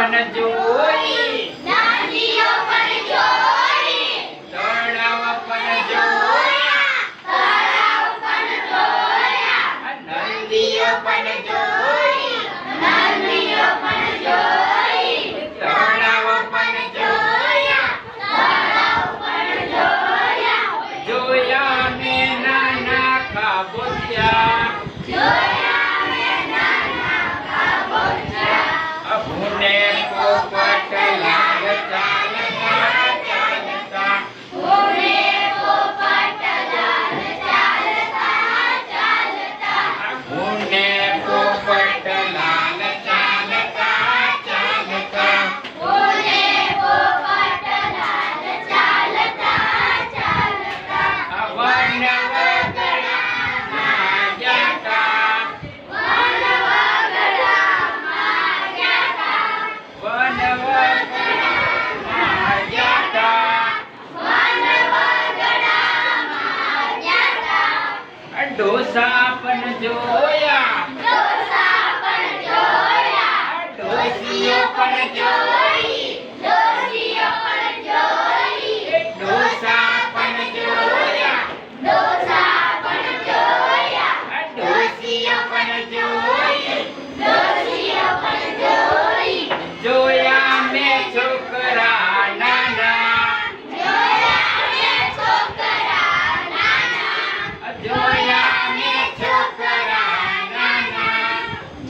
પણ જોઈ, નદીઓ પણ જોઈ, તળાવ પણ જોયા, તળાવ પણ જોયા, નદીઓ પણ જોઈ, નદીઓ પણ જોઈ, તળાવ પણ જોયા, તળાવ પણ જોયા, જોયા મેં નાના ખાબોચિયા, જોયા મેં નાના ખાબોચિયા, ભૂને પોપટ લાલ ચાલતા ચાલતા, ભૂને પોપટ લાલ ચાલતા ચાલતા, ભૂને પોપટ લાલ ચાલતા ચાલતા, ભૂને પોપટ લાલ ચાલતા ચાલતા, વન વગડામાં ગયા વન વગડામાં ગયા, વન વગડામાં ગયા, વન વગડામાં ગયા, ડોસા પણ જોયા, ડોસા પણ જોયા, ડોસીઓ પણ જોઈ, ડોસીઓ પણ જોઈ, ડોસા પણ જોયા, ડોસા પણ જોયા, ડોસીઓ પણ જોઈ, ડોસીઓ પણ જોઈ, જોયા મેં છોકરા નાના, જોયા મેં છોકરા નાના, જોયા મેં છોકરા નાના,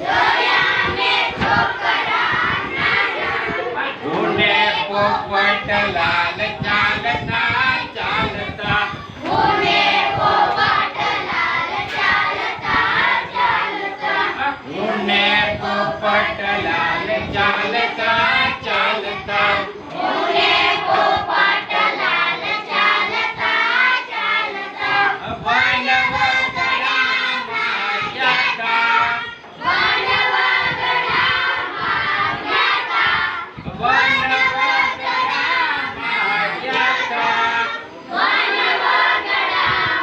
જોયા મેં છોકરા નાના, ભૂને પોપટ લાલ ચાલતા ચાલતા, ભૂને પોપટ લાલ ચાલતા ચાલતા, ભૂને પોપટ લાલ ચાલતા ચાલતા, ભૂને પોપટ લાલ ચાલતા ચાલતા, વન વગડામાં ગયા, વન વગડામાં ગયા, વન વગડામાં ગયા, વન વગડામાં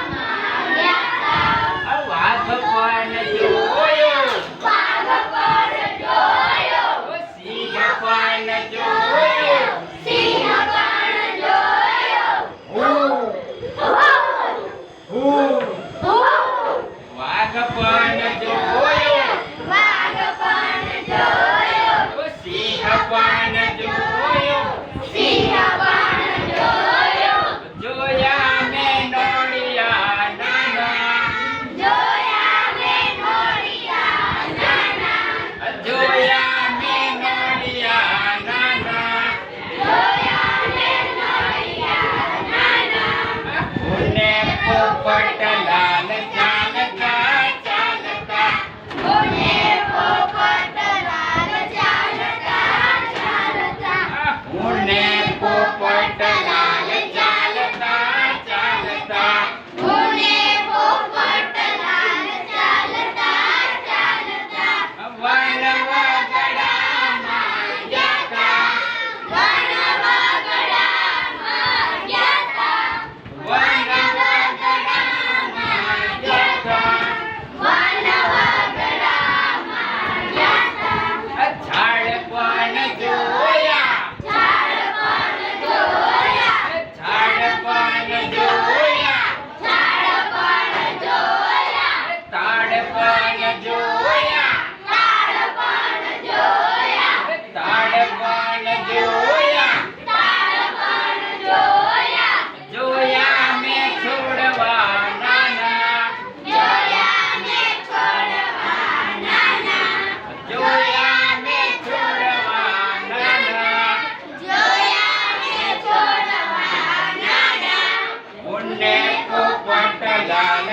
ગયા, વાઘ પણ જોયો, વાઘ પણ જોયો, સિંહ પણ જોયો, સિંહ પણ જોયો, હું હું વાઘ પણ જોયો, વાઘ પણ જોયો, સિંહ પણ જોયો, સિંહ પણ જોયો, જોયા મેં નોળિયા નાના, જોયા મેં નોળિયા નાના, જોયા મેં નોળિયા નાના, જોયા મેં નોળિયા નાના, ભૂને પોપટ લાલ ચાલતા ચાલતા, ભૂને પોપટ લાલ ચાલતા ચાલતા, ભૂને પોપટ લાલ ચાલતા ચાલતા, ભૂને પોપટ લાલ ચાલતા ચાલતા, વન વગડામાં ગયા, વન વગડામાં ગયા, વન વગડામાં ગયા, વન વગડામાં ગયા, ઝાડ પણ જોયા, ઝાડ પણ જોયા, ઝાડ પણ જોયા, ઝાડ પણ જોયા, તાડ પણ જોયા, તાડ પણ જોયા, તાડ પણ જોયા, તાડ પણ જોયા, જોયા મેં છોડવા નાના, જોયા મેં છોડવા નાના, જોયા મેં છોડવા નાના, જોયા મેં છોડવા નાના, ભૂને પોપટ લાલ